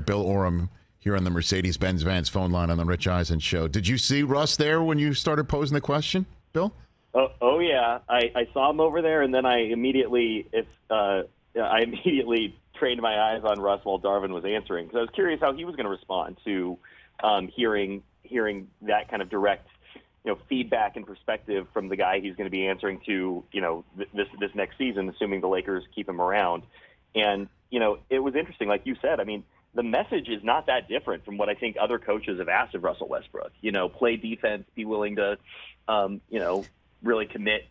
Bill Oram here on the Mercedes-Benz Vans phone line on the Rich Eisen Show. Did you see Russ there when you started posing the question, Bill? Oh yeah, I saw him over there, and then I immediately trained my eyes on Russ while Darvin was answering, because I was curious how he was going to respond to hearing that kind of direct, feedback and perspective from the guy he's going to be answering to, this next season, assuming the Lakers keep him around. And it was interesting, like you said. I mean, the message is not that different from what I think other coaches have asked of Russell Westbrook. Play defense, be willing to, really commit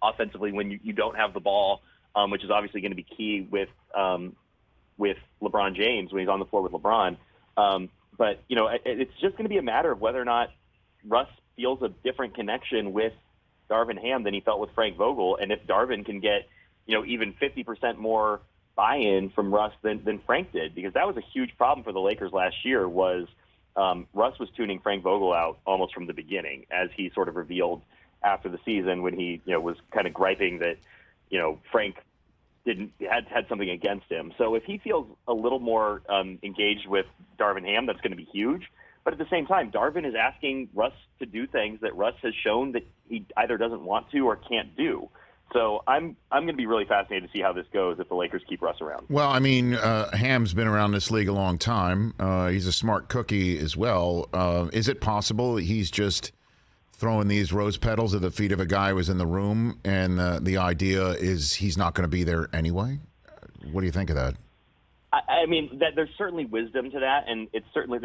offensively when you don't have the ball, which is obviously going to be key with LeBron James when he's on the floor with LeBron. But it's just going to be a matter of whether or not Russ feels a different connection with Darvin Ham than he felt with Frank Vogel, and if Darvin can get even 50% more buy-in from Russ than Frank did, because that was a huge problem for the Lakers last year. Was Russ was tuning Frank Vogel out almost from the beginning, as he sort of revealed after the season when he was kind of griping that Frank had something against him. So if he feels a little more engaged with Darvin Ham, that's going to be huge. But at the same time, Darvin is asking Russ to do things that Russ has shown that he either doesn't want to or can't do. So I'm going to be really fascinated to see how this goes if the Lakers keep Russ around. Well, I mean, Ham's been around this league a long time. He's a smart cookie as well. Is it possible he's just throwing these rose petals at the feet of a guy who was in the room, and the idea is he's not going to be there anyway? What do you think of that? I mean, there's certainly wisdom to that, and it's certainly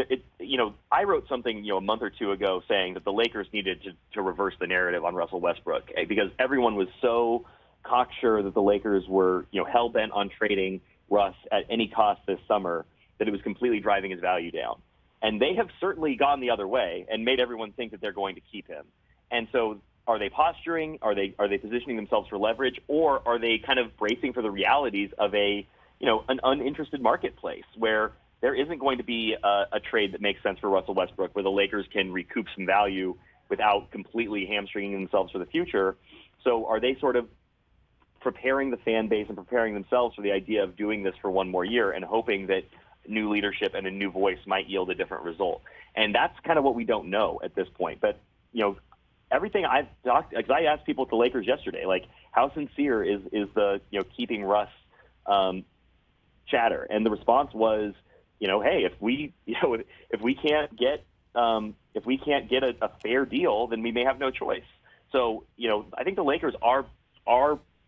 I wrote something a month or two ago saying that the Lakers needed to reverse the narrative on Russell Westbrook, because everyone was so cocksure that the Lakers were hell bent on trading Russ at any cost this summer that it was completely driving his value down. And they have certainly gone the other way and made everyone think that they're going to keep him. And so, are they posturing? Are they positioning themselves for leverage, or are they kind of bracing for the realities of an uninterested marketplace where there isn't going to be a trade that makes sense for Russell Westbrook, where the Lakers can recoup some value without completely hamstringing themselves for the future? So are they sort of preparing the fan base and preparing themselves for the idea of doing this for one more year and hoping that new leadership and a new voice might yield a different result? And that's kind of what we don't know at this point. But, everything I've talked, because I asked people at the Lakers yesterday, like, how sincere is the, keeping Russ chatter? And the response was, hey, if we can't get a fair deal, then we may have no choice. So, I think the Lakers are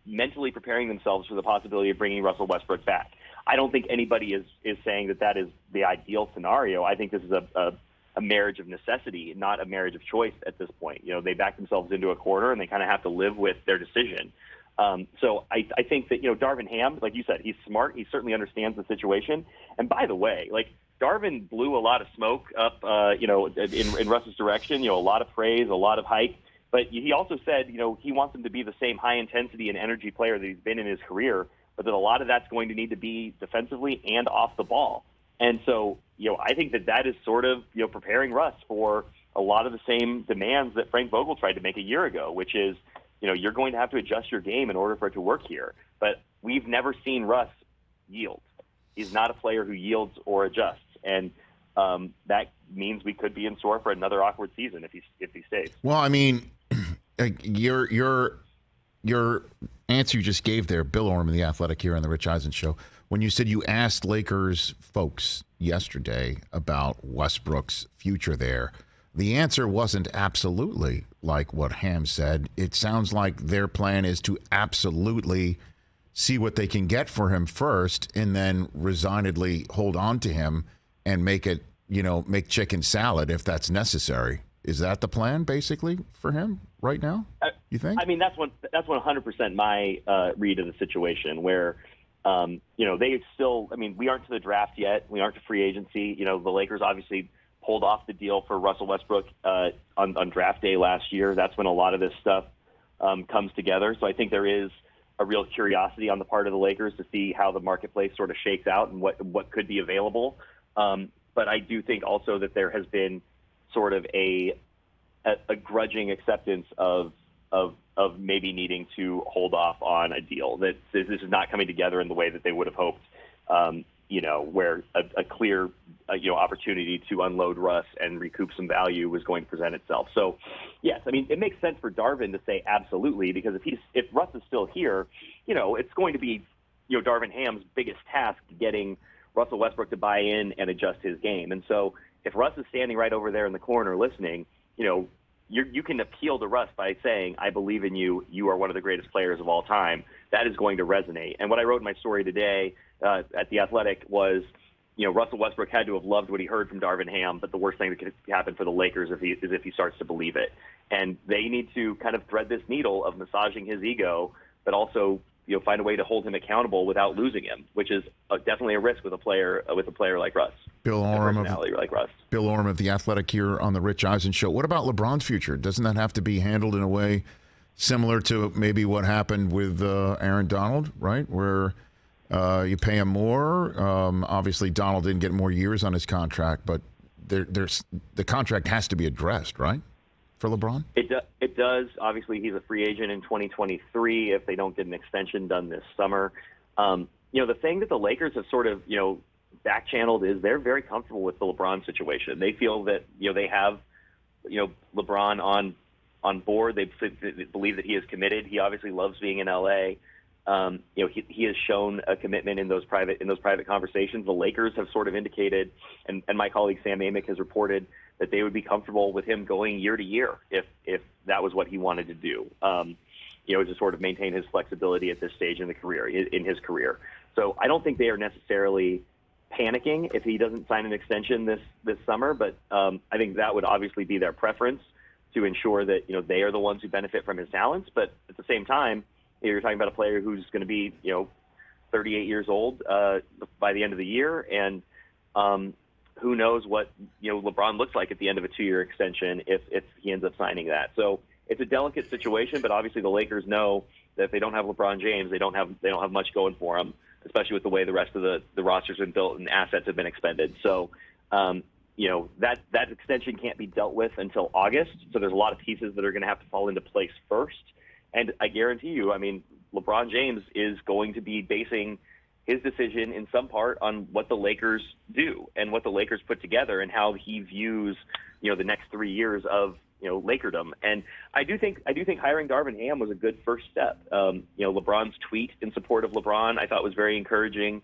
mentally preparing themselves for the possibility of bringing Russell Westbrook back. I don't think anybody is saying that is the ideal scenario. I think this is a marriage of necessity, not a marriage of choice at this point. They back themselves into a corner, and they kind of have to live with their decision. So I think that, Darvin Ham, like you said, he's smart. He certainly understands the situation. And by the way, like, Darvin blew a lot of smoke up, in Russ's direction, a lot of praise, a lot of hype. But he also said, he wants him to be the same high intensity and energy player that he's been in his career, but that a lot of that's going to need to be defensively and off the ball. And so, I think that is sort of, preparing Russ for a lot of the same demands that Frank Vogel tried to make a year ago, which is, you're going to have to adjust your game in order for it to work here. But we've never seen Russ yield. He's not a player who yields or adjusts. And that means we could be in store for another awkward season if he stays. Well, I mean, your answer you just gave there, Bill Oram of The Athletic here on the Rich Eisen Show, when you said you asked Lakers folks yesterday about Westbrook's future there, the answer wasn't absolutely like what Ham said. It sounds like their plan is to absolutely see what they can get for him first and then resignedly hold on to him and make chicken salad if that's necessary. Is that the plan, basically, for him right now, you think? I mean, that's 100% my read of the situation, where, they still, we aren't to the draft yet. We aren't to free agency. The Lakers obviously pulled off the deal for Russell Westbrook on draft day last year. That's when a lot of this stuff comes together. So I think there is a real curiosity on the part of the Lakers to see how the marketplace sort of shakes out and what could be available. But I do think also that there has been sort of a grudging acceptance of maybe needing to hold off on a deal, that this is not coming together in the way that they would have hoped, where a clear, opportunity to unload Russ and recoup some value was going to present itself. So, yes, I mean, it makes sense for Darvin to say absolutely, because if Russ is still here, it's going to be, Darvin Ham's biggest task getting Russell Westbrook to buy in and adjust his game. And so if Russ is standing right over there in the corner listening, you can appeal to Russ by saying, I believe in you. You are one of the greatest players of all time. That is going to resonate. And what I wrote in my story today at The Athletic was, Russell Westbrook had to have loved what he heard from Darvin Ham, but the worst thing that could happen for the Lakers is if he starts to believe it. And they need to kind of thread this needle of massaging his ego, but also find a way to hold him accountable without losing him, which is definitely a risk with a player like Russ. Bill Oram Bill Oram of The Athletic here on the Rich Eisen Show. What about LeBron's future? Doesn't that have to be handled in a way similar to maybe what happened with Aaron Donald, right? Where you pay him more. Obviously, Donald didn't get more years on his contract, but there's the contract has to be addressed, right? For LeBron? It does. Obviously, he's a free agent in 2023 if they don't get an extension done this summer. The thing that the Lakers have sort of, back-channeled is they're very comfortable with the LeBron situation. They feel that, they have, LeBron on board. They believe that he is committed. He obviously loves being in L.A. He has shown a commitment in those private conversations. The Lakers have sort of indicated, and my colleague Sam Amick has reported that they would be comfortable with him going year to year if that was what he wanted to do. To sort of maintain his flexibility at this stage in his career. So I don't think they are necessarily panicking if he doesn't sign an extension this summer, but I think that would obviously be their preference to ensure that they are the ones who benefit from his talents. But at the same time, you're talking about a player who's going to be 38 years old by the end of the year, and who knows what LeBron looks like at the end of a 2-year extension if he ends up signing that. So it's a delicate situation, but obviously the Lakers know that if they don't have LeBron James, they don't have much going for them, especially with the way the rest of the roster's been built and assets have been expended. So that extension can't be dealt with until August. So there's a lot of pieces that are going to have to fall into place first. And I guarantee you, I mean, LeBron James is going to be basing his decision in some part on what the Lakers do and what the Lakers put together and how he views, the next 3 years of, Lakerdom. And I do think hiring Darvin Ham was a good first step. LeBron's tweet in support of LeBron, I thought was very encouraging.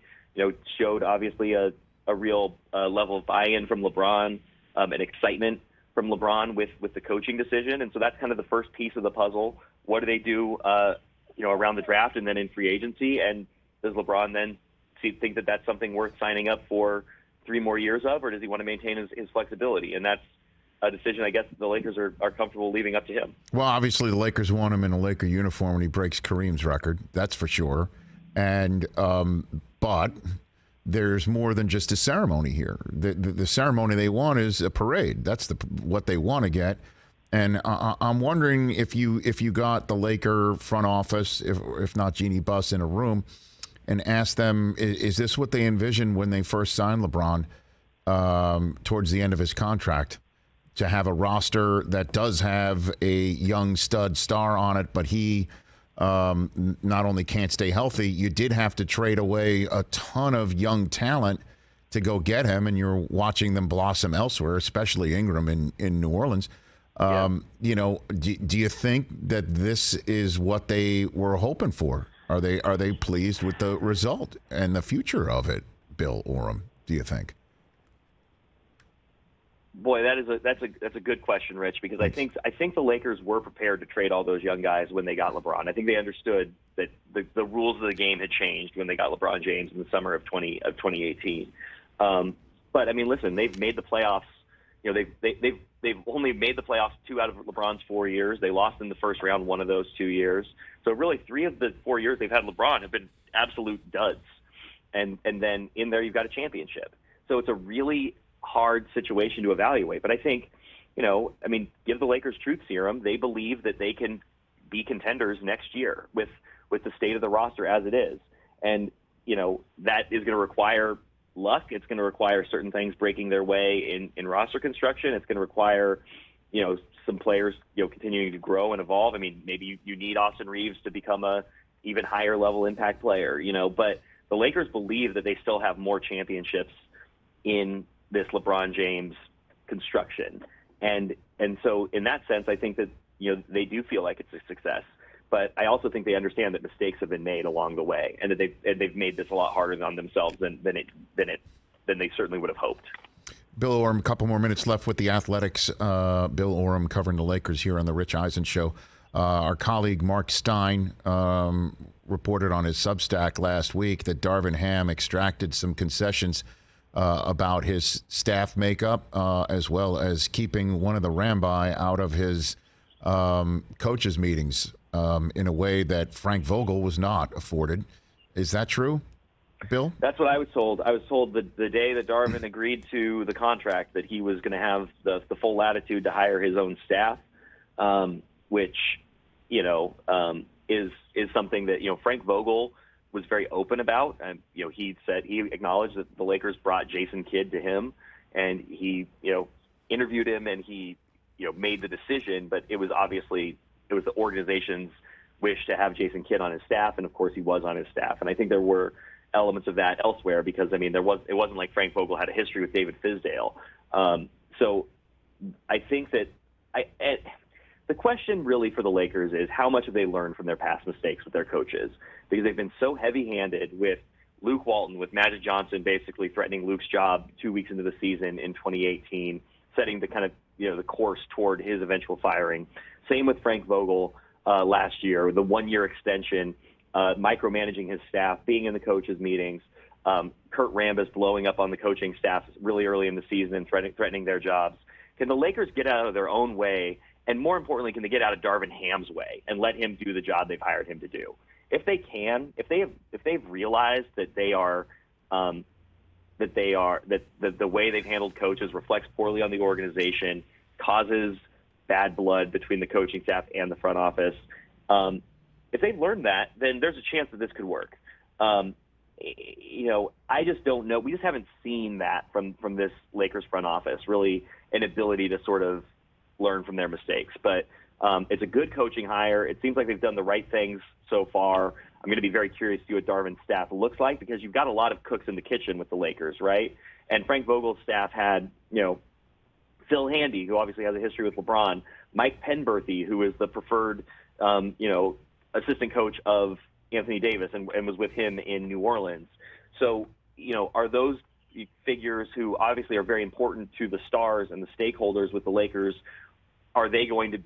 Showed obviously a real level of buy-in from LeBron, and excitement from LeBron with the coaching decision. And so that's kind of the first piece of the puzzle. What do they do, around the draft and then in free agency? And does LeBron then think that that's something worth signing up for 3 more years of, or does he want to maintain his flexibility? And that's a decision I guess the Lakers are comfortable leaving up to him. Well, obviously the Lakers want him in a Laker uniform when he breaks Kareem's record. That's for sure. And but there's more than just a ceremony here. The ceremony they want is a parade. That's what they want to get. And I'm wondering if you got the Laker front office, if not Jeannie Buss, in a room and asked them, is this what they envisioned when they first signed LeBron towards the end of his contract, to have a roster that does have a young stud star on it, but he not only can't stay healthy, you did have to trade away a ton of young talent to go get him, and you're watching them blossom elsewhere, especially Ingram in New Orleans. Do you think that this is what they were hoping for? Are they pleased with the result and the future of it, Bill Oram, do you think? Boy, that's a good question, Rich, because I think the Lakers were prepared to trade all those young guys when they got LeBron. I think they understood that the rules of the game had changed when they got LeBron James in the summer of 2018. But I mean, listen, they've made the playoffs. They've only made the playoffs 2 out of LeBron's 4 years. They lost in the first round 1 of those 2 years. So really 3 of the 4 years they've had LeBron have been absolute duds. And then in there you've got a championship. So it's a really hard situation to evaluate. But I think, give the Lakers truth serum. They believe that they can be contenders next year with the state of the roster as it is. And, that is going to require luck. It's going to require certain things breaking their way in roster construction. It's going to require, some players, continuing to grow and evolve. I mean, maybe you need Austin Reeves to become a even higher level impact player, but the Lakers believe that they still have more championships in this LeBron James construction. And so in that sense, I think that, they do feel like it's a success. But I also think they understand that mistakes have been made along the way, and that they've made this a lot harder on themselves than they certainly would have hoped. Bill Oram, a couple more minutes left with the Athletics. Bill Oram covering the Lakers here on the Rich Eisen Show. Our colleague Mark Stein reported on his Substack last week that Darvin Ham extracted some concessions about his staff makeup, as well as keeping one of the Rambi out of his coaches' meetings in a way that Frank Vogel was not afforded. Is that true, Bill? That's what I was told. I was told the day that Darvin agreed to the contract that he was going to have the full latitude to hire his own staff, which, is something that, Frank Vogel was very open about. And, he acknowledged that the Lakers brought Jason Kidd to him, and he, interviewed him, and he, made the decision. But it was the organization's wish to have Jason Kidd on his staff, and of course he was on his staff. And I think there were elements of that elsewhere, because it wasn't like Frank Vogel had a history with David Fizdale. So I think that the question really for the Lakers is how much have they learned from their past mistakes with their coaches, because they've been so heavy-handed with Luke Walton, with Magic Johnson basically threatening Luke's job 2 weeks into the season in 2018, setting the kind of the course toward his eventual firing. Same with Frank Vogel last year, the 1-year extension, micromanaging his staff, being in the coaches' meetings, Kurt Rambis blowing up on the coaching staff really early in the season and threatening their jobs. Can the Lakers get out of their own way? And more importantly, can they get out of Darvin Ham's way and let him do the job they've hired him to do? If they can, if they've realized that the way they've handled coaches reflects poorly on the organization, causes bad blood between the coaching staff and the front office, if they've learned that, then there's a chance that this could work. I just don't know. We just haven't seen that from this Lakers front office, really an ability to sort of learn from their mistakes. But it's a good coaching hire. It seems like they've done the right things so far. I'm going to be very curious to see what Darvin's staff looks like, because you've got a lot of cooks in the kitchen with the Lakers, right? And Frank Vogel's staff had, Phil Handy, who obviously has a history with LeBron, Mike Penberthy, who is the preferred, assistant coach of Anthony Davis and was with him in New Orleans. So, are those figures who obviously are very important to the stars and the stakeholders with the Lakers, are they going to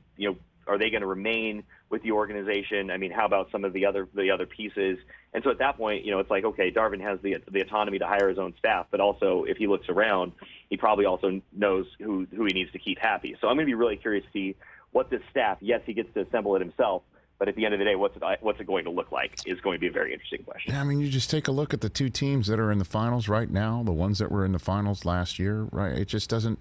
remain with the organization? I mean, how about some of the other pieces? And so at that point, it's like, okay, Darvin has the autonomy to hire his own staff, but also if he looks around, he probably also knows who he needs to keep happy. So I'm going to be really curious to see what this staff, yes, he gets to assemble it himself, but at the end of the day, what's it going to look like is going to be a very interesting question. Yeah, I mean, you just take a look at the two teams that are in the finals right now, the ones that were in the finals last year, right? It just doesn't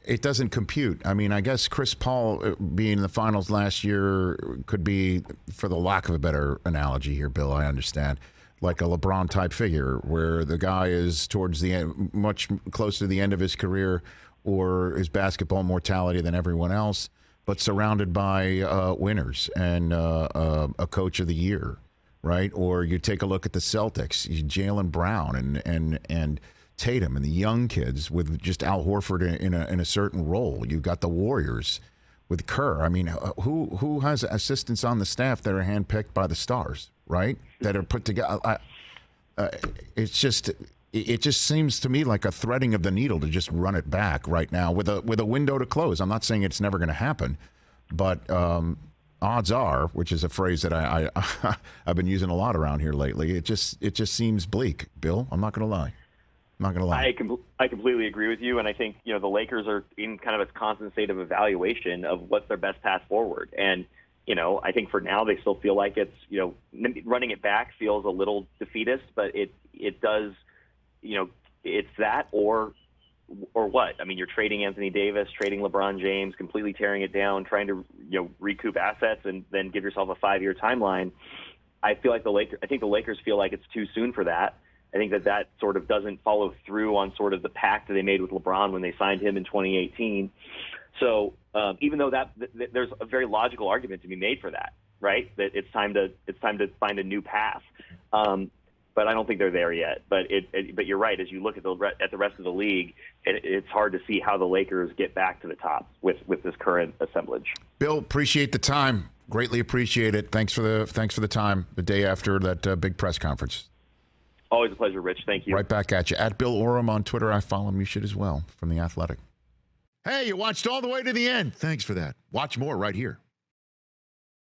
it doesn't compute. I mean, I guess Chris Paul being in the finals last year could be, for the lack of a better analogy here, Bill, I understand, like a LeBron-type figure where the guy is towards the end, much closer to the end of his career or his basketball mortality than everyone else, but surrounded by winners and a coach of the year, right? Or you take a look at the Celtics, Jaylen Brown and Tatum and the young kids with just Al Horford in a certain role. You've got the Warriors with Kerr. I mean, who has assistants on the staff that are handpicked by the stars, right? That are put together. It just seems to me like a threading of the needle to just run it back right now with a window to close. I'm not saying it's never going to happen, but odds are, which is a phrase that I've been using a lot around here lately. It just seems bleak, Bill. I'm not going to lie. I completely agree with you, and I think the Lakers are in kind of a constant state of evaluation of what's their best path forward. And I think for now they still feel like it's running it back feels a little defeatist, but it does it's that or what? I mean, you're trading Anthony Davis, trading LeBron James, completely tearing it down, trying to recoup assets and then give yourself a 5-year timeline. I think the Lakers feel like it's too soon for that. I think that sort of doesn't follow through on sort of the pact that they made with LeBron when they signed him in 2018. So even though there's a very logical argument to be made for that, right? That it's time to find a new path. But I don't think they're there yet. But but you're right. As you look at the rest of the league, it's hard to see how the Lakers get back to the top with this current assemblage. Bill, appreciate the time. Greatly appreciate it. Thanks for the time. The day after that big press conference. Always a pleasure, Rich. Thank you. Right back at you. At Bill Oram on Twitter. I follow him. You should as well, from The Athletic. Hey, you watched all the way to the end. Thanks for that. Watch more right here.